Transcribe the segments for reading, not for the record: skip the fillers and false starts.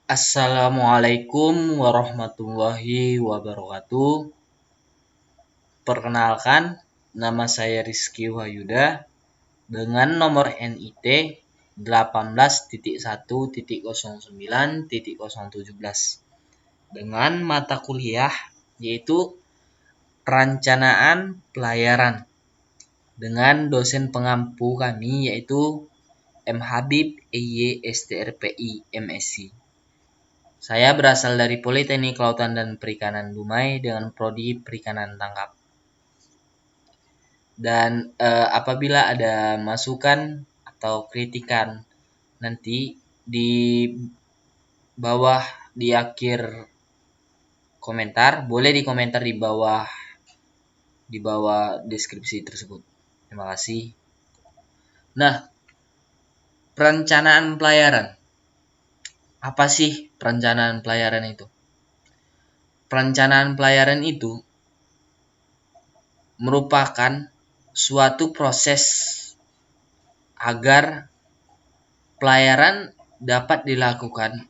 Assalamualaikum warahmatullahi wabarakatuh. Perkenalkan, nama saya Rizky Wahyuda dengan nomor NIT 18.1.09.017 dengan mata kuliah yaitu Perencanaan Pelayaran dengan dosen pengampu kami yaitu M. Habib EY STRPI MSc. Saya berasal dari Politeknik Kelautan dan Perikanan Dumai dengan prodi Perikanan Tangkap. Dan apabila ada masukan atau kritikan nanti di bawah di akhir komentar, boleh dikomentar di bawah deskripsi tersebut. Terima kasih. Nah, perencanaan pelayaran. Apa sih perencanaan pelayaran itu? Perencanaan pelayaran itu merupakan suatu proses agar pelayaran dapat dilakukan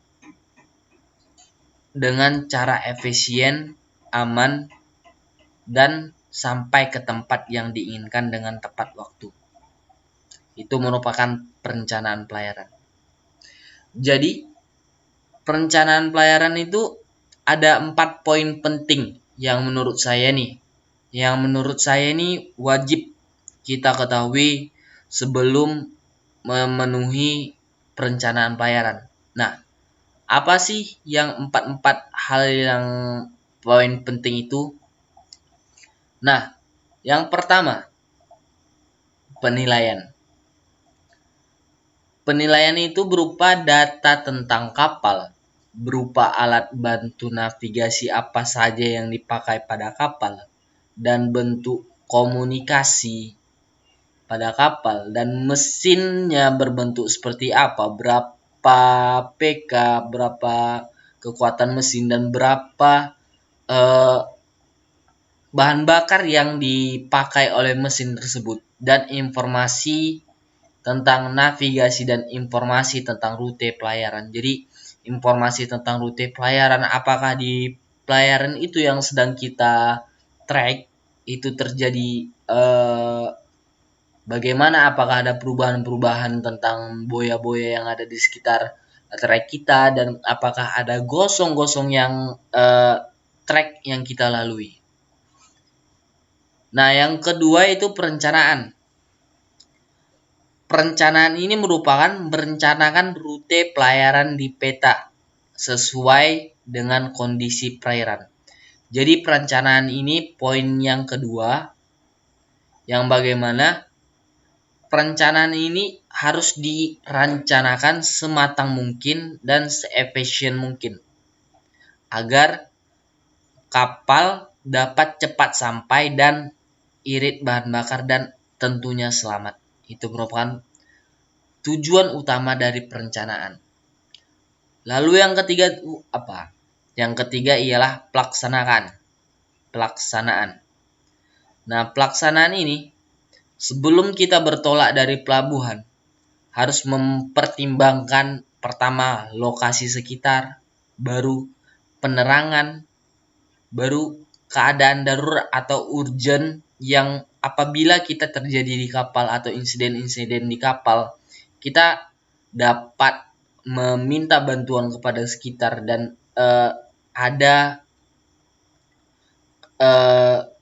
dengan cara efisien, aman, dan sampai ke tempat yang diinginkan dengan tepat waktu. Itu merupakan perencanaan pelayaran. Jadi, perencanaan pelayaran itu ada 4 poin penting yang menurut saya wajib kita ketahui sebelum memenuhi perencanaan pelayaran. Nah, apa sih yang 4 hal yang poin penting itu? Nah, yang pertama, penilaian. Penilaian itu berupa data tentang kapal, berupa alat bantu navigasi apa saja yang dipakai pada kapal, dan bentuk komunikasi pada kapal, dan mesinnya berbentuk seperti apa, berapa PK, berapa kekuatan mesin, dan berapa bahan bakar yang dipakai oleh mesin tersebut, dan informasi tentang navigasi dan informasi tentang rute pelayaran. Jadi informasi tentang rute pelayaran, apakah di pelayaran itu yang sedang kita track itu terjadi bagaimana, apakah ada perubahan-perubahan tentang boya-boya yang ada di sekitar track kita, dan apakah ada gosong-gosong yang track yang kita lalui. Nah, yang kedua itu perencanaan. Perencanaan ini merupakan merencanakan rute pelayaran di peta sesuai dengan kondisi perairan. Jadi perencanaan ini poin yang kedua, yang bagaimana perencanaan ini harus dirancanakan sematang mungkin dan seefisien mungkin agar kapal dapat cepat sampai dan irit bahan bakar dan tentunya selamat. Itu merupakan tujuan utama dari perencanaan. Lalu yang ketiga apa? Yang ketiga ialah pelaksanaan. Nah, pelaksanaan ini sebelum kita bertolak dari pelabuhan harus mempertimbangkan pertama lokasi sekitar, baru penerangan, baru keadaan darurat atau urgent yang apabila kita terjadi di kapal atau insiden-insiden di kapal, kita dapat meminta bantuan kepada sekitar dan ada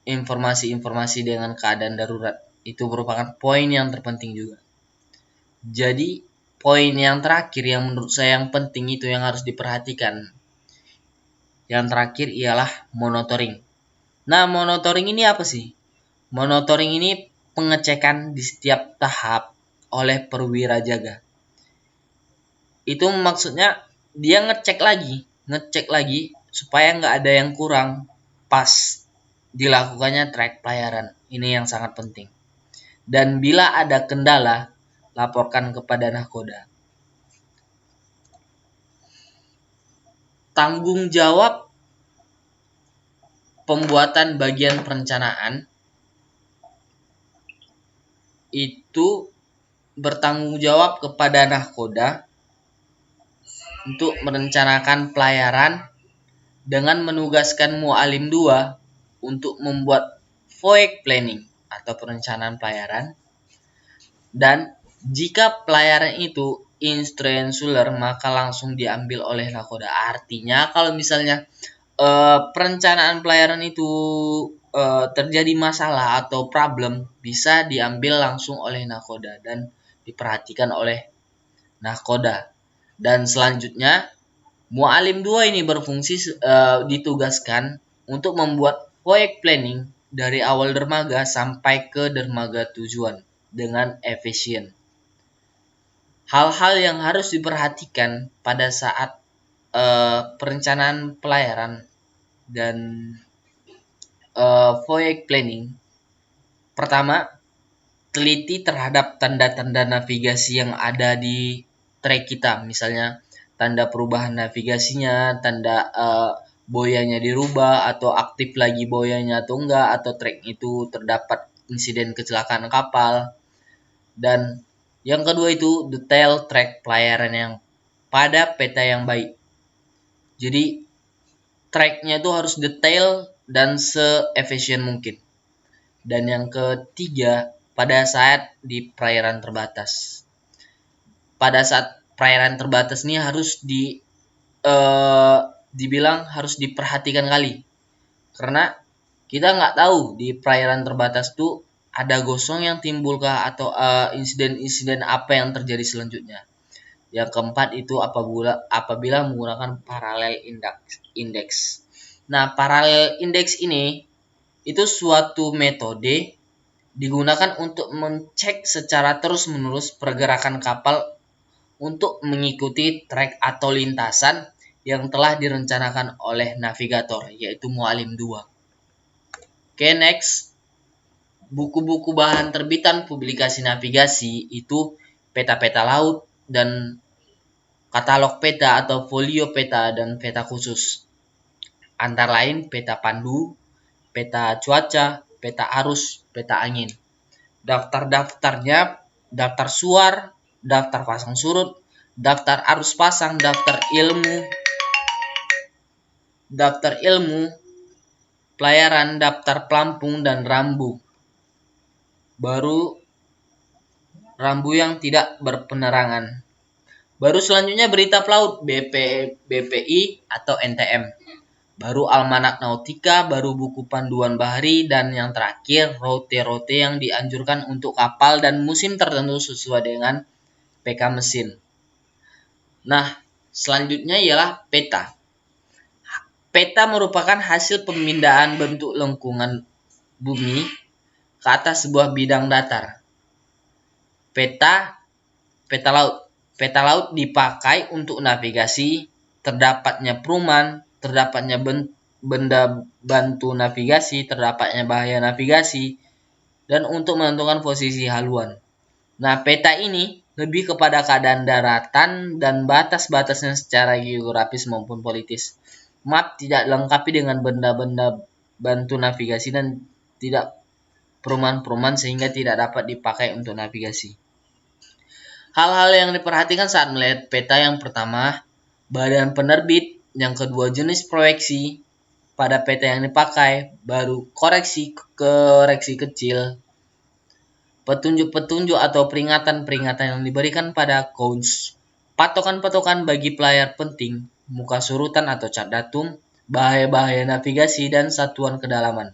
informasi-informasi dengan keadaan darurat. Itu merupakan poin yang terpenting juga. Jadi poin yang terakhir yang menurut saya yang penting itu yang harus diperhatikan. Yang terakhir ialah monitoring. Nah, monitoring ini apa sih? Monitoring ini pengecekan di setiap tahap oleh perwira jaga. Itu maksudnya dia ngecek lagi supaya nggak ada yang kurang pas dilakukannya track pelayaran. Ini yang sangat penting. Dan bila ada kendala, laporkan kepada nahkoda. Tanggung jawab pembuatan bagian perencanaan itu bertanggung jawab kepada nahkoda untuk merencanakan pelayaran dengan menugaskan Mu'alim 2 untuk membuat voyage planning atau perencanaan pelayaran. Dan jika pelayaran itu insular, maka langsung diambil oleh nakoda. Artinya kalau misalnya perencanaan pelayaran itu terjadi masalah atau problem, bisa diambil langsung oleh nakoda dan diperhatikan oleh nakoda. Dan selanjutnya Mu'alim 2 ini berfungsi ditugaskan untuk membuat proyek planning dari awal dermaga sampai ke dermaga tujuan dengan efisien. Hal-hal yang harus diperhatikan pada saat perencanaan pelayaran dan voyage planning. Pertama, teliti terhadap tanda-tanda navigasi yang ada di trek kita, misalnya tanda perubahan navigasinya, tanda boyanya dirubah atau aktif lagi boyanya atau enggak, atau trek itu terdapat insiden kecelakaan kapal. Dan yang kedua itu detail trek pelayaran yang pada peta yang baik. Jadi treknya itu harus detail dan se-efisien mungkin. Dan yang ketiga, pada saat di perairan terbatas. Pada saat perairan terbatas ini harus dibilang harus diperhatikan kali. Karena kita nggak tahu di perairan terbatas tuh ada gosong yang timbulkah atau insiden-insiden apa yang terjadi selanjutnya. Yang keempat itu apabila menggunakan parallel index. Nah, parallel index ini itu suatu metode digunakan untuk mencek secara terus-menerus pergerakan kapal untuk mengikuti trek atau lintasan yang telah direncanakan oleh navigator, yaitu Mu'alim 2. Oke, next. Buku-buku bahan terbitan publikasi navigasi itu peta-peta laut dan katalog peta atau folio peta dan peta khusus. Antara lain peta pandu, peta cuaca, peta arus, peta angin. Daftar-daftarnya daftar suar, daftar pasang surut, daftar arus pasang, daftar ilmu, pelayaran, daftar pelampung, dan rambu. Baru rambu yang tidak berpenerangan. Baru selanjutnya berita pelaut, BPI atau NTM. Baru almanak nautika, baru buku panduan bahari, dan yang terakhir route-route yang dianjurkan untuk kapal dan musim tertentu sesuai dengan PK mesin. Nah, selanjutnya ialah peta. Peta merupakan hasil pemindahan bentuk lengkungan bumi ke atas sebuah bidang datar. Peta laut. Peta laut dipakai untuk navigasi, terdapatnya perumahan, terdapatnya benda bantu navigasi, terdapatnya bahaya navigasi, dan untuk menentukan posisi haluan. Nah, peta ini lebih kepada keadaan daratan dan batas-batasnya secara geografis maupun politis. Map tidak dilengkapi dengan benda-benda bantu navigasi dan tidak perumahan-perumahan sehingga tidak dapat dipakai untuk navigasi. Hal-hal yang diperhatikan saat melihat peta, yang pertama, badan penerbit, yang kedua jenis proyeksi pada peta yang dipakai, baru koreksi kecil, petunjuk-petunjuk atau peringatan-peringatan yang diberikan pada codes, patokan-patokan bagi pelayar penting, muka surutan atau cat datum, bahaya-bahaya navigasi, dan satuan kedalaman.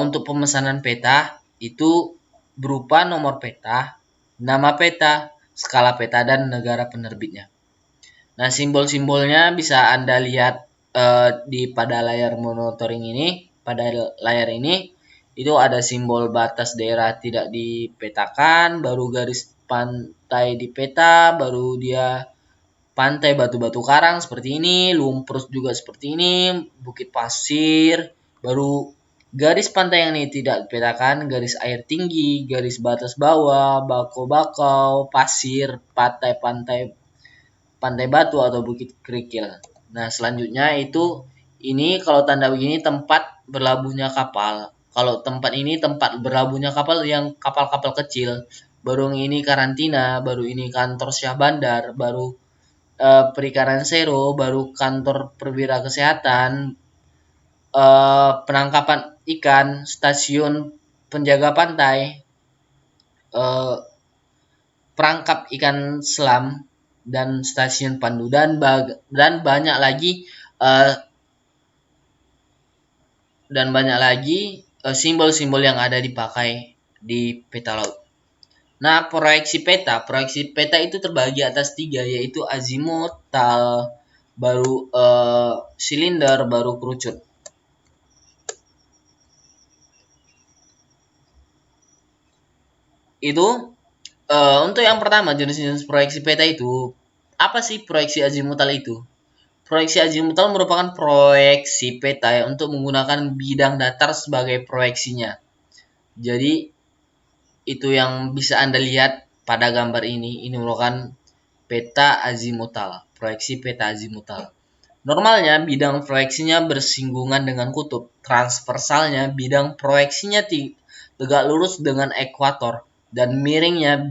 Untuk pemesanan peta itu berupa nomor peta, nama peta, skala peta, dan negara penerbitnya. Nah, simbol-simbolnya bisa Anda lihat pada layar monitoring ini. Pada layar ini itu ada simbol batas daerah tidak dipetakan, baru garis pantai di peta, baru dia pantai batu-batu karang seperti ini, lumpur juga seperti ini, bukit pasir, baru garis pantai yang ini tidak dipetakan, garis air tinggi, garis batas bawah, bakau-bakau, pasir, pantai batu atau bukit kerikil. Nah, selanjutnya itu ini kalau tanda begini tempat berlabuhnya kapal. Kalau tempat ini tempat berlabuhnya kapal yang kapal-kapal kecil. Baru ini karantina, baru ini kantor syah bandar, baru perikanan Sero, baru kantor perwira kesehatan, penangkapan ikan, stasiun penjaga pantai, eh, perangkap ikan selam, dan stasiun pandu, dan banyak lagi, eh, simbol-simbol yang ada dipakai di peta laut. Nah, proyeksi peta itu terbagi atas tiga, yaitu azimutal, baru silinder, baru kerucut. Itu untuk yang pertama, jenis-jenis proyeksi peta itu, apa sih proyeksi azimutal itu? Proyeksi azimutal merupakan proyeksi peta untuk menggunakan bidang datar sebagai proyeksinya. Jadi itu yang bisa Anda lihat pada gambar ini. Ini merupakan peta azimutal, proyeksi peta azimutal. Normalnya bidang proyeksinya bersinggungan dengan kutub. Transversalnya bidang proyeksinya tegak lurus dengan ekuator, dan miringnya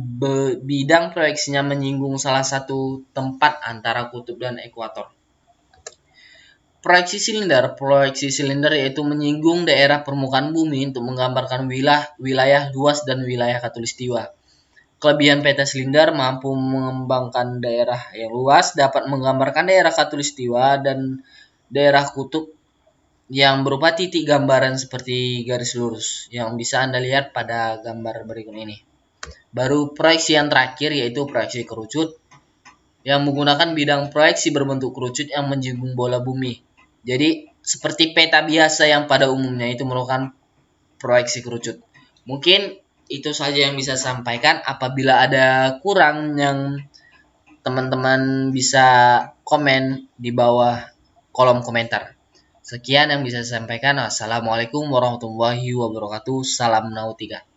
bidang proyeksinya menyinggung salah satu tempat antara kutub dan ekuator. Proyeksi silinder yaitu menyinggung daerah permukaan bumi untuk menggambarkan wilayah luas dan wilayah khatulistiwa. Kelebihan peta silinder mampu mengembangkan daerah yang luas, dapat menggambarkan daerah khatulistiwa dan daerah kutub yang berupa titik gambaran seperti garis lurus yang bisa Anda lihat pada gambar berikut ini. Baru proyeksi yang terakhir, yaitu proyeksi kerucut, yang menggunakan bidang proyeksi berbentuk kerucut yang menyinggung bola bumi. Jadi seperti peta biasa yang pada umumnya itu merupakan proyeksi kerucut. Mungkin itu saja yang bisa saya sampaikan. Apabila ada kurang, yang teman-teman bisa komen di bawah kolom komentar. Sekian yang bisa saya sampaikan. Assalamualaikum warahmatullahi wabarakatuh. Salam Nautika.